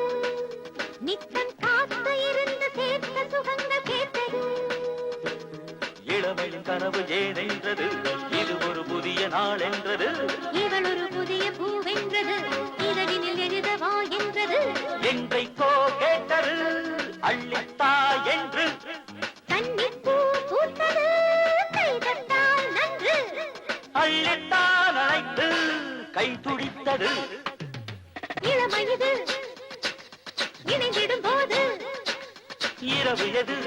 நித்தம் காத்து இருந்து சேர்த்த சுகங்கள் கேட்டது. இளமையின் கனவு ஏனென்றது, இது ஒரு புதிய நாள் என்றது. இவள் ஒரு புதிய பூவென்றது, இதழினில் எழுதவா என்றது. எங்கைக்கோ கேட்டது அள்ளித்தா என்று. கன்னிப்பூ பூத்தது, கை தட்டால் நன்று. அள்ளித்தான் அழைத்து கை துடித்தது. இளமையது இணைந்திடும் போது இரவு எது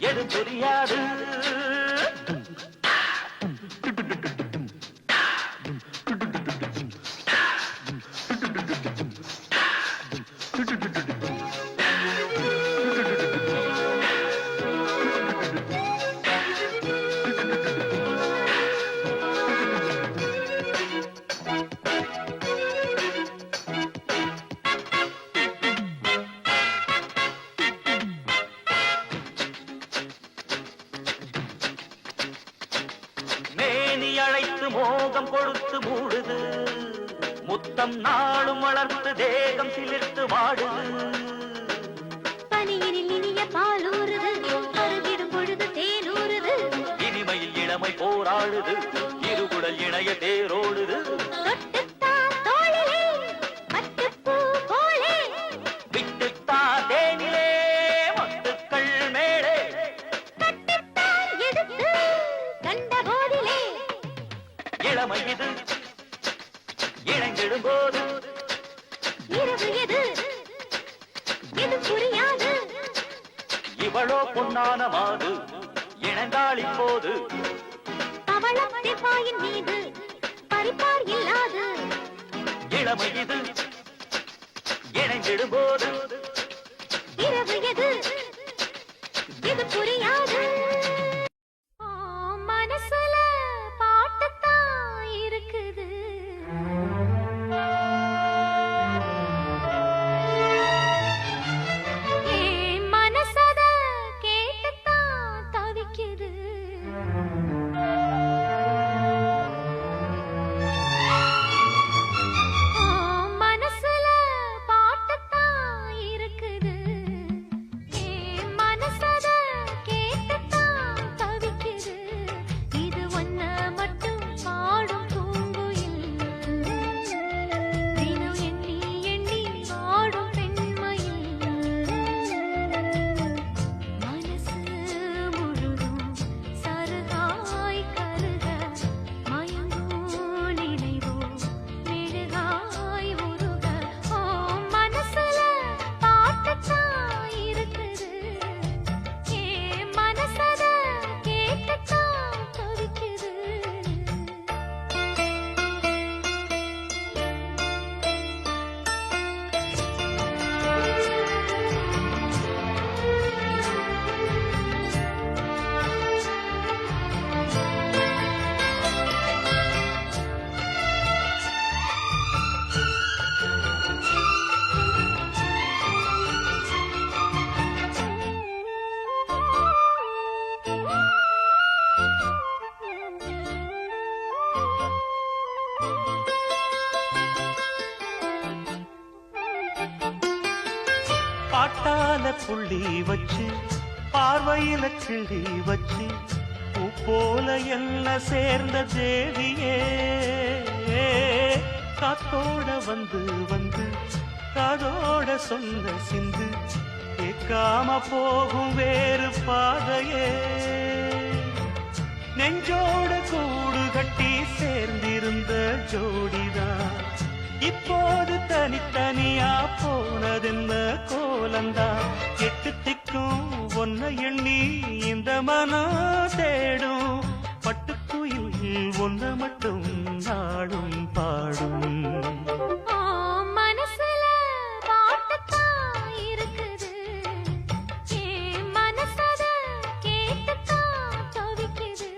எது புரியாது. மோகம் கொடுத்து மூடுது முத்தம் நாளும் வளர்த்து தேகம் சிலிர்த்து வாடுது பனியினில் இனிய பாலூறுது பருகிடும் பொழுது தேனூறுது இனிமையில் இளமை போராடுது இருகுடல் இணைய தேரோடுது தொட்டுத்தான் தோளிலே பட்டுப்பூ போலே விட்டுத்தா தேனிலே மத்துக்கள் மேலே கட்டுத்தான் எடுத்து கண்ட போதிலே இளமை இது இணைந்திடும் போது இரவு எது எது புரியாது இவளோ பொன்னான மாது இணைந்தாள் இப்போது பவளத்தை பாயின் மீது பறிப்பார் இல்லாது இளமை இது இணைந்திடும் போது இரவு எது எது புரியாது மனசுல பாட்டுத்தான் இருக்குது மனசத கேட்டுத்தான் தவிக்குது மனசுல பாட்டுத்தான் இருக்குது மனசத கேட்டுத்தான் தவிக்குது இது ஒன்ன மட்டும் பாடும் பூங்குயில் தினம் எண்ணி எண்ணி ஆடும் பெண்மையில் மனசு முழுதும் சருகாய் கருக மயங்கும் நினைவோ மெழுகாய் உருக மனசுல பாட்டுத்தான் இருக்குது மனசத கேட்டுத்தான் தவிக்குது பாட்டால புள்ளி வச்சு பார்வையில கிள்ளி வச்சு பூ போல என்ன சேர்ந்த தேவியே காத்தோட வந்து வந்து காதோட சொன்ன சிந்து கேட்காம போகும் வேறு பாதையே நெஞ்சோட கூடு கட்டி சேர்ந்திருந்த ஜோடிதான் இப்போது தனித்தனியா போனதென்ன கோலந்தா எட்டு திக்கும் ஒன்ன எண்ணி இந்த மனம் தேடும் பட்டுக்குயில் ஒன்ன மட்டும் நாடும் பாடும் மனசுல பாட்டுத்தான் இருக்குது மனசத கேட்டுத்தான் தவிக்குது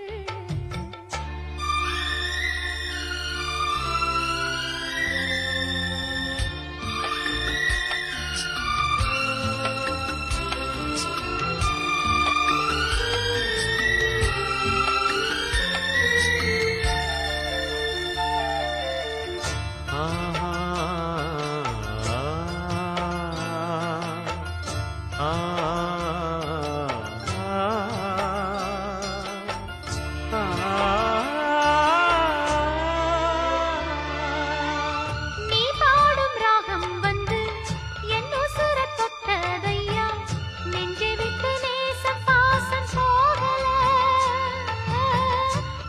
நீ பாடும் ராகம் வந்து என் உசுர தொட்டதையா நெஞ்சை விட்டு நேசம் பாசம் போகல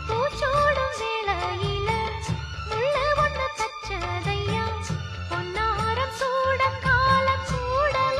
பூச்சோடும் வேளையில முள்ள ஒண்ணு தச்சதையா பொன்னாரம் சூட காலம் கூடல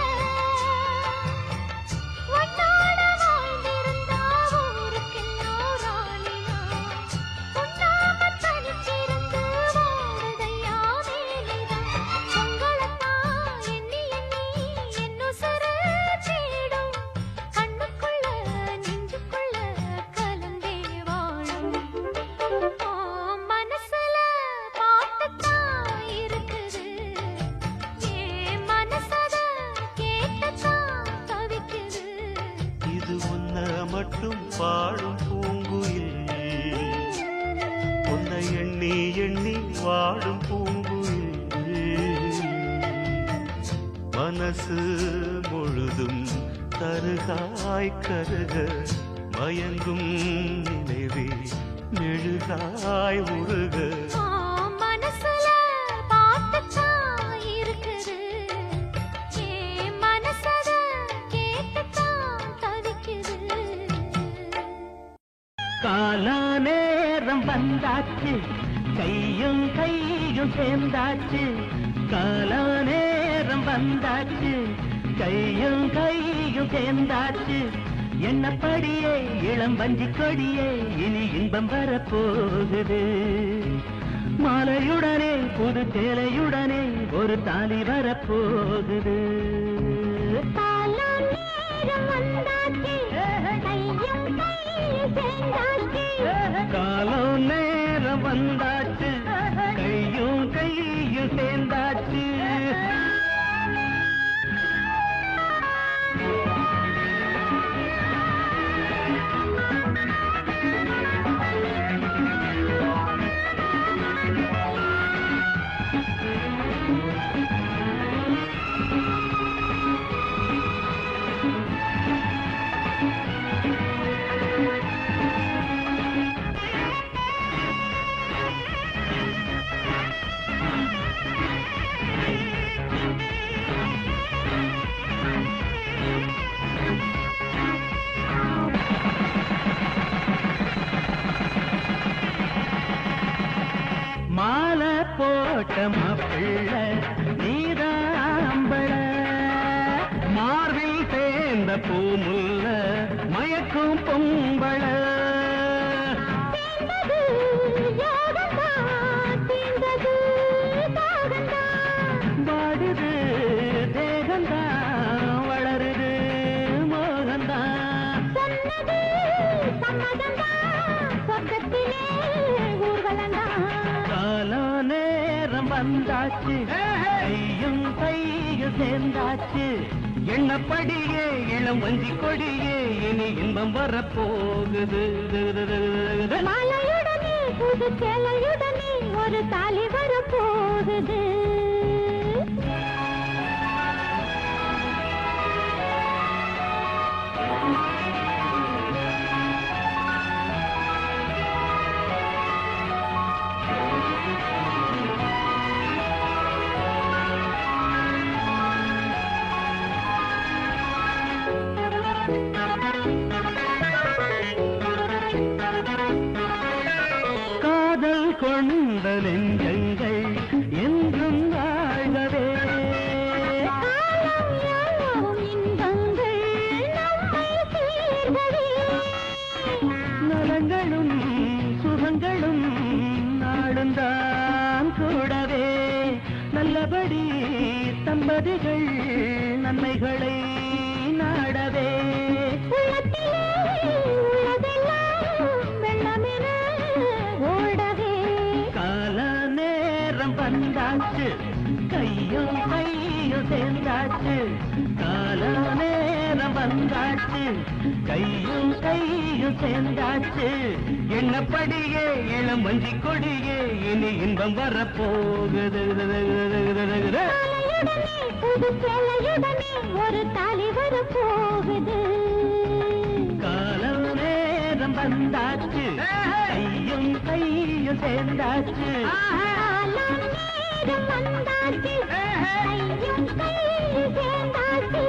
மனசு முழுதும் தருகாய் கருக மயங்கும் நினைவே மெழுகாய் உருக மனசுல பாட்டுத்தான் இருக்குது என் மனசத கேட்டுத்தான் தவிக்குது காலா நேரம் வந்தாச்சு கையும் கையும் சேர்ந்தாச்சு காலா நேரம் வந்தாச்சு கையும் கையும் சேர்ந்தாச்சு என்னப்படியே இளம் வஞ்சி கொடியே இனி இன்பம் வரப்போகுது மாலையுடனே புது சேலையுடனே ஒரு தாலி வரப்போகுது காலம் நேரம் வந்தாச்சு கையும் கையும் சேர்ந்தாச்சு காலம் நேரம் வந்தாச்சு கையும் கையும் சேர்ந்தாச்சு மாலை போட்ட மாப்பிள்ள நீதாம்பள மார்பில் சேர்ந்த பூமுல்ல மயக்கும் பொம்பள சேர்ந்தது யோகந்தான் தீர்ந்தது தாகந்தான் வாடுது தேகந்தான் வளருது மோகந்தான் சொன்னது சம்மதந்தான் சொர்க்கத்திலே ஊர்வலந்தான் காலா நேரம் வந்தாச்சு கையும் கையும் சேர்ந்தாச்சு எண்ணப்படியே இளம் வஞ்சி கொடியே இனி இன்பம் வரப்போகுது மாலையுடனே புது சேலையுடனே ஒரு தாலி வரப்போகுது காதல் கொண்ட நெஞ்சங்கள் என்றும் வாழ்கவே காலம் யாவும் இன்பங்கள் நம்மை சேர்ந்ததே நலங்களும் சுகங்களும் நாளுந்தான் கூடவே நல்லபடி தம்பதிகள் நன்மைகளை நாடவே உள்ளத்திலே உள்ளதெல்லாம் வெள்ளமென ஓடவே கால நேரம் வந்தாச்சு கையும் கையும் சேர்ந்தாச்சு கால நேரம் வந்தாச்சு கையும் கையும் சேர்ந்தாச்சு என்னப்படியே இளம் வஞ்சி கொடியே இனி இன்பம் வரப்போகுது மாலையுடனே புது சேலையுடனே ஒரு தாலி வரப்போகுது காலம் நேரம் வந்தாச்சு கையும் கையும் சேர்ந்தாச்சு காலம் நேரம் வந்தாச்சு கையும் கையும் சேர்ந்தாச்சு